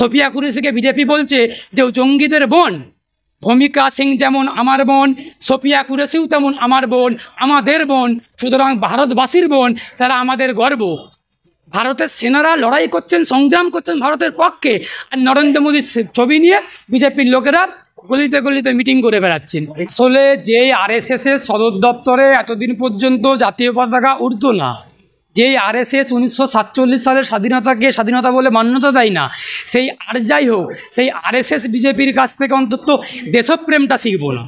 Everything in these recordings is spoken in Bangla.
সোফিয়া কুরেশিকে বিজেপি বলছে যে জঙ্গিদের বোন। ভূমিকা সিং যেমন আমার বোন, সোফিয়া কুরেশিও তেমন আমার বোন, আমাদের বোন, সুতরাং ভারতবাসীর বোন, যারা আমাদের গর্ব। ভারতের সেনারা লড়াই করছেন, সংগ্রাম করছেন ভারতের পক্ষে, আর নরেন্দ্র মোদীর ছবি নিয়ে বিজেপির লোকেরা গলিতে গলিতে মিটিং করে বেড়াচ্ছেন। আসলে যেই আরএসএসের সদর দপ্তরে এতদিন পর্যন্ত জাতীয় পতাকা উঠত না, যেই আরএসএস 1947 সালের স্বাধীনতাকে স্বাধীনতা বলে মান্যতা দেয় না, সেই আর যাই হোক, সেই আরএসএস বিজেপির কাছ থেকে অন্তত দেশপ্রেমটা শিখবো না।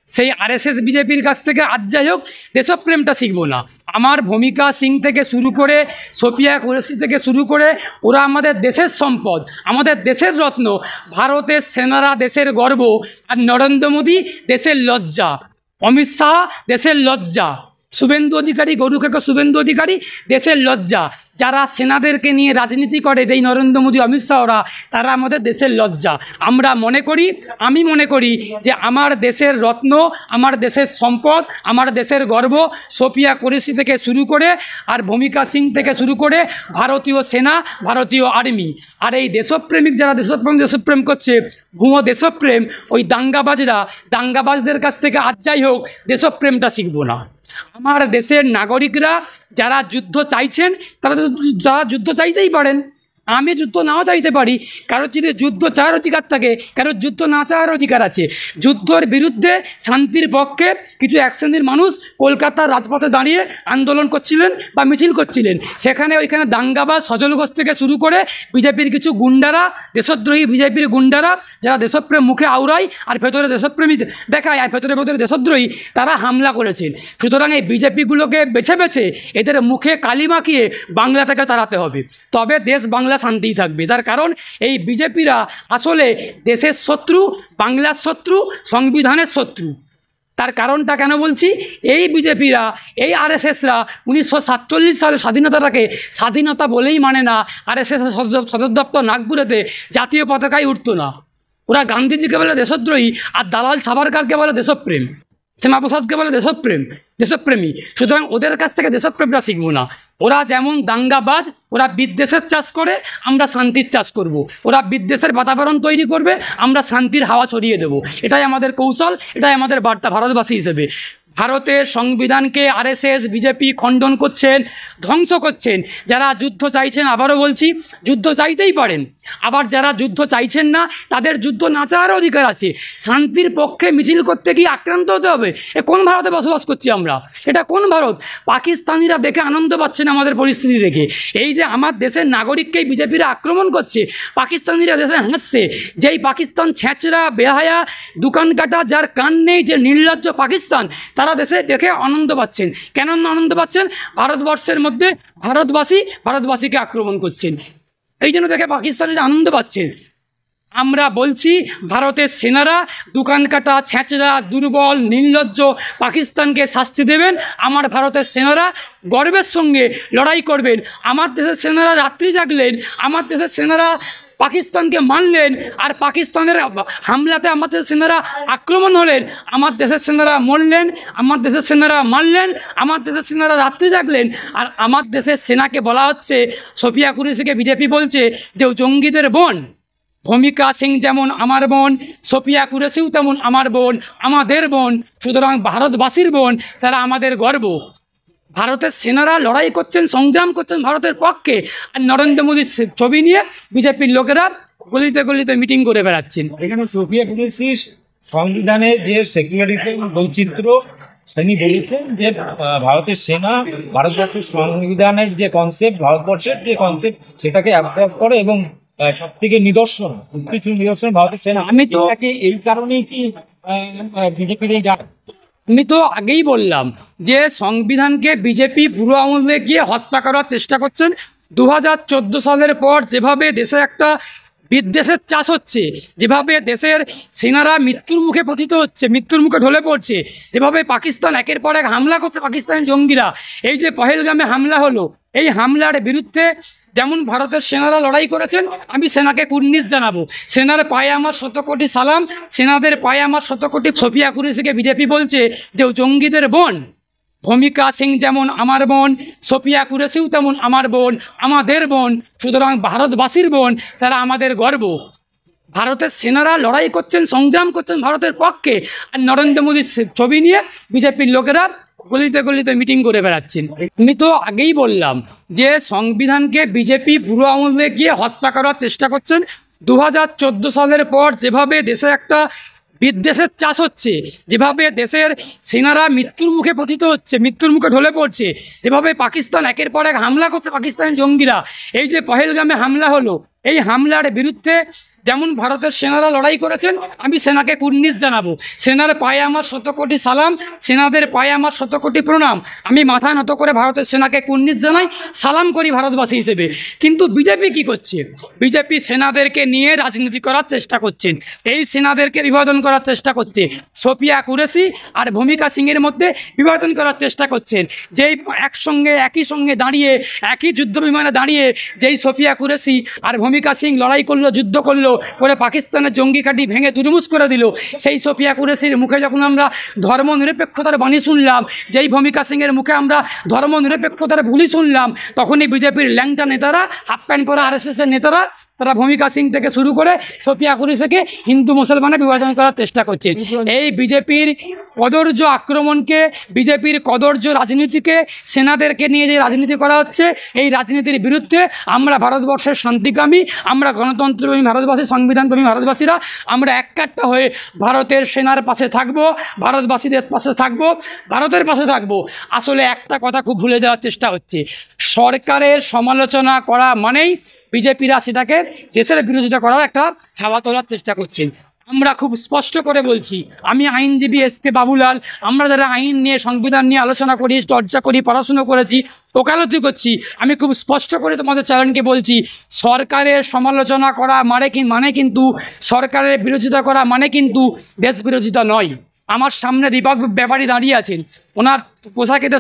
সেই আরএসএস বিজেপির কাছ থেকে আর যাই হোক দেশপ্রেমটা শিখবো না। আমার ভূমিকা সিং থেকে শুরু করে সোফিয়া কুরেশি থেকে শুরু করে ওরা আমাদের দেশের সম্পদ, আমাদের দেশের রত্ন। ভারতের সেনারা দেশের গর্ব, আর নরেন্দ্র মোদী দেশের লজ্জা, অমিত শাহ দেশের লজ্জা, শুভেন্দু অধিকারী, গরুখেকো শুভেন্দু অধিকারী দেশের লজ্জা। যারা সেনাদেরকে নিয়ে রাজনীতি করে, যেই নরেন্দ্র মোদী, অমিত শাহরা, তারা আমাদের দেশের লজ্জা। আমরা মনে করি, আমি মনে করি যে আমার দেশের রত্ন, আমার দেশের সম্পদ, আমার দেশের গর্ব সোফিয়া কুরেশি থেকে শুরু করে আর ভূমিকা সিং থেকে শুরু করে ভারতীয় সেনা, ভারতীয় আর্মি। আর এই দেশপ্রেমিক যারা দেশপ্রেম করছে, ভুয়ো দেশপ্রেম, ওই দাঙ্গাবাজদের কাছ থেকে আর যাই হোক দেশপ্রেমটা শিখবো না। আমার দেশের নাগরিকরা যারা যুদ্ধ চাইছেন, তারা যুদ্ধ চাইতেই পারেন। আমি যুদ্ধ নাও চাইতে পারি, কারোর যদি যুদ্ধ চাওয়ার অধিকার থাকে, কারোর যুদ্ধ না চাওয়ার অধিকার আছে। যুদ্ধের বিরুদ্ধে শান্তির পক্ষে কিছু এক শ্রেণীর মানুষ কলকাতার রাজপথে দাঁড়িয়ে আন্দোলন করছিলেন বা মিছিল করছিলেন। ওইখানে দাঙ্গাবাজ, সজল ঘোষ থেকে শুরু করে বিজেপির কিছু গুন্ডারা, দেশদ্রোহী বিজেপির গুন্ডারা, যারা দেশপ্রেম মুখে আওড়ায় আর ভেতরে দেশপ্রেমী দেখায় আর ভেতরে দেশদ্রোহী, তারা হামলা করেছেন। সুতরাং এই বিজেপিগুলোকে বেছে বেছে এদের মুখে কালি মাখিয়ে বাংলা থেকে তাড়াতে হবে, তবে দেশ বাংলা শান্তি থাকবে। তার কারণ এই বিজেপিরা আসলে দেশের শত্রু, বাংলার শত্রু, সংবিধানের শত্রু। তার কারণটা কেন বলছি, এই বিজেপিরা, এই আরএসএসরা 1947 সালের স্বাধীনতাটাকে স্বাধীনতা বলেই মানে না। আরএসএস সদর দপ্তর নাগপুরেতে জাতীয় পতাকায় উঠতো না। ওরা গান্ধীজিকে বলে দেশদ্রোহী, আর দালাল সাভারকারকে বলে দেশপ্রেম, শ্যামাপ্রসাদকে বলে দেশপ্রেমী। সুতরাং ওদের কাছ থেকে দেশপ্রেমটা শিখবো না। ওরা যেমন দাঙ্গাবাজ, ওরা বিদ্বেষের চাষ করে, আমরা শান্তির চাষ করব। ওরা বিদ্বেষের বাতাবরণ তৈরি করবে, আমরা শান্তির হাওয়া ছড়িয়ে দেব। এটাই আমাদের কৌশল, এটাই আমাদের বার্তা ভারতবাসী হিসেবে। ভারতের সংবিধানকে আরএসএস বিজেপি খণ্ডন করছেন, ধ্বংস করছেন। যারা যুদ্ধ চাইছেন, আবারও বলছি, যুদ্ধ চাইতেই পারেন। আবার যারা যুদ্ধ চাইছেন না, তাদের যুদ্ধ না চাওয়ার অধিকার আছে। শান্তির পক্ষে মিছিল করতে গিয়ে আক্রান্ত হতে হবে? এ কোন ভারতে বসবাস করছি আমরা? এটা কোন ভারত? পাকিস্তানিরা দেখে আনন্দ পাচ্ছেন আমাদের পরিস্থিতি দেখে। এই যে আমার দেশের নাগরিককেই বিজেপিরা আক্রমণ করছে, পাকিস্তানিরা দেশে হাসছে। যেই পাকিস্তান ছেঁচড়া, বেহায়া, দোকান কাটা, যার কান নেই, যে নির্লজ্জ পাকিস্তান, তারা দেশে দেখে আনন্দ পাচ্ছেন। কেন আনন্দ পাচ্ছেন? ভারতবর্ষের মধ্যে ভারতবাসীকে আক্রমণ করছেন, এই জন্য দেখে পাকিস্তানিরা আনন্দ পাচ্ছেন। আমরা বলছি, ভারতের সেনারা দোকান কাটা, ছেঁচড়া, দুর্বল, নির্লজ্জ পাকিস্তানকে শাস্তি দেবেন। আমার ভারতের সেনারা গর্বের সঙ্গে লড়াই করবেন। আমার দেশের সেনারা রাত্রি জাগলেন, আমার দেশের সেনারা পাকিস্তানকে মানলেন, আর পাকিস্তানের হামলাতে আমাদের সেনারা আক্রমণ হলেন, আমার দেশের সেনারা মরলেন, আমার দেশের সেনারা মারলেন, আমার দেশের সেনারা রাত্রি জাগলেন। আর আমার দেশের সেনাকে বলা হচ্ছে, সোফিয়া কুরেশিকে বিজেপি বলছে যে জঙ্গিদের বোন। ভূমিকা সিং যেমন আমার বোন, সোফিয়া কুরেশিও তেমন আমার বোন, আমাদের বোন, সুতরাং ভারতবাসীর বোন, যারা আমাদের গর্ব। ভারতের সেনারা লড়াই করছেন, সংগ্রাম করছেন ভারতের পক্ষে, আর নরেন্দ্র মোদীর ছবি নিয়ে বিজেপির লোকেরা গলিতে গলিতে মিটিং করে বেড়াচ্ছেন। এখানে সোফিয়া কুরেশি সংবিধানের যে সেকুলারিজম, বৈচিত্র্য, তিনি বলেছেন যে ভারতের সেনা ভারতবর্ষের সংবিধানের যে কনসেপ্ট, ভারতবর্ষের যে কনসেপ্ট, সেটাকে অ্যাবজর্ব করে এবং সব থেকে নিদর্শন ভারতের সেনা। আমি তো এই কারণেই কি বিজেপির এই ডাক? আমি তো আগেই বললাম যে সংবিধানকে বিজেপি পুরো আমলে গিয়ে হত্যা করার চেষ্টা করছেন। 2014 সালের পর যেভাবে দেশে একটা বিদ্বেষের চাষ হচ্ছে, যেভাবে দেশের সেনারা মৃত্যুর মুখে পতিত হচ্ছে, মৃত্যুর মুখে ঢলে পড়ছে, যেভাবে পাকিস্তান একের পর এক হামলা করছে, পাকিস্তানের জঙ্গিরা, এই যে পহেলগামে হামলা হলো, এই হামলার বিরুদ্ধে যেমন ভারতের সেনারা লড়াই করেছেন, আমি সেনাকে কুর্নিশ জানাবো। সেনার পায়ে আমার 100 কোটি সালাম, সেনাদের পায়ে আমার 100 কোটি। সোফিয়া কুরেশিকে বিজেপি বলছে যে জঙ্গিদের বোন। ভূমিকা সিং যেমন আমার বোন, সোফিয়া কুরেশিও তেমন আমার বোন, আমাদের বোন, সুতরাং ভারতবাসীর বোন, তারা আমাদের গর্ব। ভারতের সেনারা লড়াই করছেন, সংগ্রাম করছেন ভারতের পক্ষে, আর নরেন্দ্র মোদীর ছবি নিয়ে বিজেপির লোকেরা গলিতে গলিতে মিটিং করে বেড়াচ্ছেন। আমি তো আগেই বললাম যে সংবিধানকে বিজেপি বুড়ো আঙুলে গিয়ে হত্যা করার চেষ্টা করছেন। 2014 সালের পর যেভাবে দেশে একটা বিদ্বেষের চাষ হচ্ছে, যেভাবে দেশের সেনারা মৃত্যুর মুখে পতিত হচ্ছে, মৃত্যুর মুখে ঢলে পড়ছে, যেভাবে পাকিস্তান একের পর এক হামলা করছে, পাকিস্তানের জঙ্গিরা, এই যে পহেলগামে হামলা হলো, এই হামলার বিরুদ্ধে যেমন ভারতের সেনারা লড়াই করেছেন, আমি সেনাকে কুর্নিশ জানাবো। সেনার পায়ে আমার 100 কোটি সালাম, সেনাদের পায়ে আমার 100 কোটি প্রণাম। আমি মাথা নত করে ভারতের সেনাকে কুর্নিশ জানাই, সালাম করি ভারতবাসী হিসেবে। কিন্তু বিজেপি কি করছে? বিজেপি সেনাদেরকে নিয়ে রাজনীতি করার চেষ্টা করছেন, এই সেনাদেরকে বিভাজন করার চেষ্টা করছে। সোফিয়া কুরেশি আর ভূমিকা সিংয়ের মধ্যে বিভাজন করার চেষ্টা করছেন। যেই একসঙ্গে একই সঙ্গে দাঁড়িয়ে, একই যুদ্ধ বিমানে দাঁড়িয়ে যেই সোফিয়া কুরেশি আর ভূমিকা সিং লড়াই করলো, যুদ্ধ করলো, করে পাকিস্তানের জঙ্গি ঘাঁটি ভেঙে দুরমুস করে দিল, সেই সোফিয়া কুরেশির মুখে যখন আমরা ধর্মনিরপেক্ষতার বাণী শুনলাম, যেই ভূমিকা সিংয়ের মুখে আমরা ধর্মনিরপেক্ষতার বুলি শুনলাম, তখনই বিজেপির ল্যাংটা নেতারা, হাফ প্যান্ট পরা আরএসএসের নেতারা, তারা ভূমিকা সিং থেকে শুরু করে সোফিয়া কুরেশিকে হিন্দু মুসলমানে বিভাজন করার চেষ্টা করছে। এই বিজেপির কদর্য আক্রমণকে, বিজেপির কদর্য রাজনীতিকে, সেনাদেরকে নিয়ে যে রাজনীতি করা হচ্ছে, এই রাজনীতির বিরুদ্ধে আমরা ভারতবর্ষের শান্তিকামী, আমরা গণতন্ত্রপ্রেমী ভারতবাসী, সংবিধানপ্রেমী ভারতবাসীরা, আমরা এককাট্টা হয়ে ভারতের সেনার পাশে থাকবো, ভারতবাসীদের পাশে থাকবো, ভারতের পাশে থাকবো। আসলে একটা কথা খুব ভুলে যাওয়ার চেষ্টা হচ্ছে, সরকারের সমালোচনা করা মানেই বিজেপিরা সেটাকে দেশের বিরোধিতা করার একটা হাওয়া তোলার চেষ্টা করছেন। আমরা খুব স্পষ্ট করে বলছি, আমি আইনজীবী এসকে বাবুলাল, আমরা যারা আইন নিয়ে, সংবিধান নিয়ে আলোচনা করি, চর্চা করি, পড়াশুনো করেছি, ওকালতি করছি, আমি খুব স্পষ্ট করে তোমাদের চ্যানেলকে বলছি, সরকারের সমালোচনা করা মানে কিন্তু সরকারের বিরোধিতা করা মানে কিন্তু দেশ বিরোধিতা নয়। আমার সামনে রিপাবলিক ব্যাপারী দাঁড়িয়ে আছেন, ওনার পোশাকের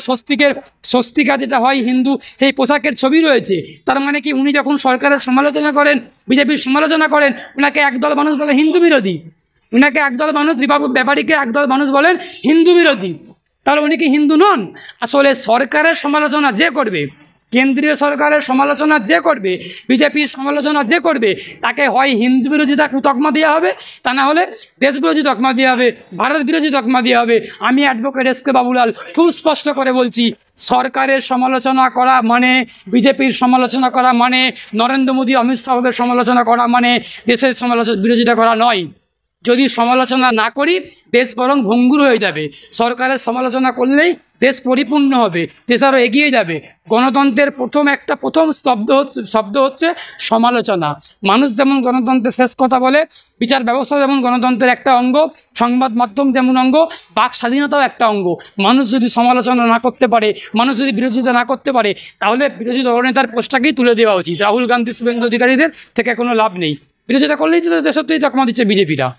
স্বস্তিকা যেটা হয় হিন্দু, সেই পোশাকের ছবি রয়েছে। তার মানে কি উনি যখন সরকারের সমালোচনা করেন, বিজেপির সমালোচনা করেন, ওনাকে একদল মানুষ বলে হিন্দু বিরোধী, ওনাকে একদল মানুষ, রিপাবলিক ব্যাপারীকে একদল মানুষ বলেন হিন্দু বিরোধী। তাহলে উনি কি হিন্দু নন? আসলে সরকারের সমালোচনা যে করবে, কেন্দ্রীয় সরকারের সমালোচনা যে করবে, বিজেপির সমালোচনা যে করবে, তাকে হয় হিন্দু বিরোধী তকমা দেওয়া হবে, তা না হলে দেশ বিরোধী তকমা দেওয়া হবে, ভারত বিরোধী তকমা দেওয়া হবে। আমি অ্যাডভোকেট এসকে বাবুলাল খুব স্পষ্ট করে বলছি, সরকারের সমালোচনা করা মানে, বিজেপির সমালোচনা করা মানে, নরেন্দ্র মোদী, অমিত শাহের সমালোচনা করা মানে দেশের বিরোধিতা করা নয়। যদি সমালোচনা না করি, দেশ বরং ভঙ্গুর হয়ে যাবে। সরকারের সমালোচনা করলেই দেশ পরিপূর্ণ হবে, দেশ আরও এগিয়ে যাবে। গণতন্ত্রের প্রথম শব্দ হচ্ছে সমালোচনা। মানুষ যেমন গণতন্ত্রের শেষ কথা বলে, বিচার ব্যবস্থা যেমন গণতন্ত্রের একটা অঙ্গ, সংবাদ মাধ্যম যেমন অঙ্গ, বাক স্বাধীনতাও একটা অঙ্গ। মানুষ যদি সমালোচনা না করতে পারে, মানুষ যদি বিরোধিতা না করতে পারে, তাহলে বিরোধী দলনেতার পোস্টটাকেই তুলে দেওয়া উচিত। রাহুল গান্ধী, শুভেন্দু অধিকারীদের থেকে কোনো লাভ নেই। বিরোধিতা করলেই তো দেশের তকমা দিচ্ছে বিজেপিরা।